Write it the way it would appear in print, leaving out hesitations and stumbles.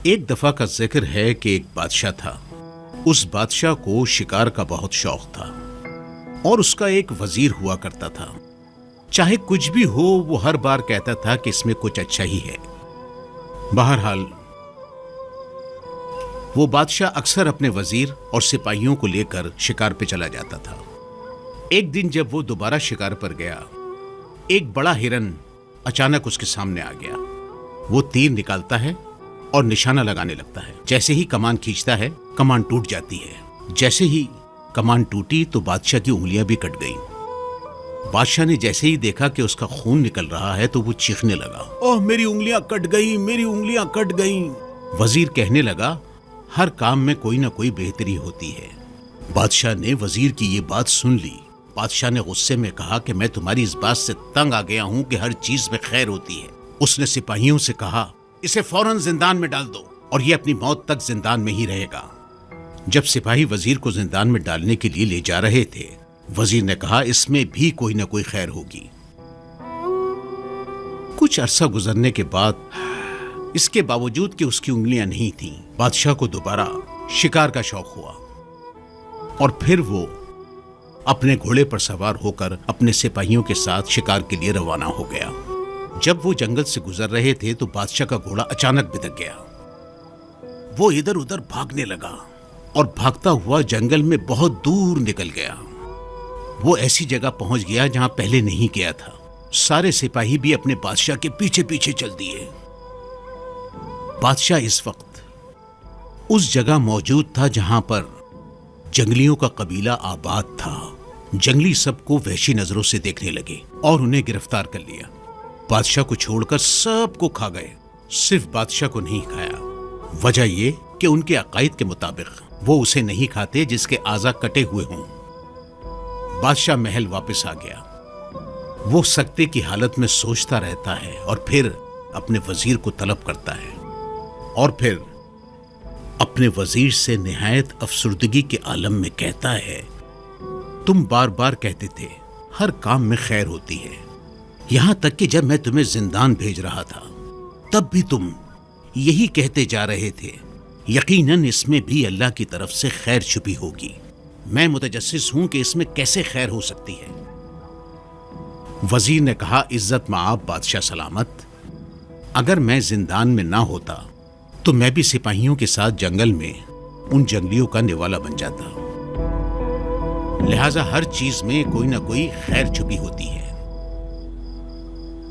ایک دفعہ کا ذکر ہے کہ ایک بادشاہ تھا. اس بادشاہ کو شکار کا بہت شوق تھا اور اس کا ایک وزیر ہوا کرتا تھا. چاہے کچھ بھی ہو وہ ہر بار کہتا تھا کہ اس میں کچھ اچھا ہی ہے. بہرحال وہ بادشاہ اکثر اپنے وزیر اور سپاہیوں کو لے کر شکار پہ چلا جاتا تھا. ایک دن جب وہ دوبارہ شکار پر گیا، ایک بڑا ہرن اچانک اس کے سامنے آ گیا. وہ تیر نکالتا ہے اور نشانہ لگانے لگتا ہے. جیسے ہی کمان کھینچتا ہے کمان ٹوٹ جاتی ہے. جیسے ہی کمان ٹوٹی تو بادشاہ کی انگلیاں بھی کٹ گئیں. بادشاہ نے جیسے ہی دیکھا کہ اس کا خون نکل رہا ہے تو وہ چیخنے لگا، اوہ میری انگلیاں کٹ گئیں، میری انگلیاں کٹ گئیں. وزیر کہنے لگا، ہر کام میں کوئی نہ کوئی بہتری ہوتی ہے. بادشاہ نے وزیر کی یہ بات سن لی. بادشاہ نے غصے میں کہا کہ میں تمہاری اس بات سے تنگ آ گیا ہوں کہ ہر چیز میں خیر ہوتی ہے. اس نے سپاہیوں سے کہا، اسے فوراً زندان میں ڈال دو اور یہ اپنی موت تک زندان میں ہی رہے گا. جب سپاہی وزیر کو زندان میں ڈالنے کے لیے لے جا رہے تھے، وزیر نے کہا، اس میں بھی کوئی نہ کوئی خیر ہوگی. کچھ عرصہ گزرنے کے بعد، اس کے باوجود کہ اس کی انگلیاں نہیں تھیں، بادشاہ کو دوبارہ شکار کا شوق ہوا اور پھر وہ اپنے گھوڑے پر سوار ہو کر اپنے سپاہیوں کے ساتھ شکار کے لیے روانہ ہو گیا. جب وہ جنگل سے گزر رہے تھے تو بادشاہ کا گھوڑا اچانک بدک گیا. وہ ادھر ادھر بھاگنے لگا اور بھاگتا ہوا جنگل میں بہت دور نکل گیا. وہ ایسی جگہ پہنچ گیا جہاں پہلے نہیں گیا تھا. سارے سپاہی بھی اپنے بادشاہ کے پیچھے پیچھے چل دیے. بادشاہ اس وقت اس جگہ موجود تھا جہاں پر جنگلیوں کا قبیلہ آباد تھا. جنگلی سب کو وحشی نظروں سے دیکھنے لگے اور انہیں گرفتار کر لیا. بادشاہ کو چھوڑ کر سب کو کھا گئے، صرف بادشاہ کو نہیں کھایا. وجہ یہ کہ ان کے عقائد کے مطابق وہ اسے نہیں کھاتے جس کے اعضاء کٹے ہوئے ہوں. بادشاہ محل واپس آ گیا. وہ سکتے کی حالت میں سوچتا رہتا ہے اور پھر اپنے وزیر کو طلب کرتا ہے اور پھر اپنے وزیر سے نہایت افسردگی کے عالم میں کہتا ہے، تم بار بار کہتے تھے ہر کام میں خیر ہوتی ہے. یہاں تک کہ جب میں تمہیں زندان بھیج رہا تھا تب بھی تم یہی کہتے جا رہے تھے. یقیناً اس میں بھی اللہ کی طرف سے خیر چھپی ہوگی. میں متجسس ہوں کہ اس میں کیسے خیر ہو سکتی ہے. وزیر نے کہا، عزت مآب بادشاہ سلامت، اگر میں زندان میں نہ ہوتا تو میں بھی سپاہیوں کے ساتھ جنگل میں ان جنگلیوں کا نوالا بن جاتا. لہذا ہر چیز میں کوئی نہ کوئی خیر چھپی ہوتی ہے.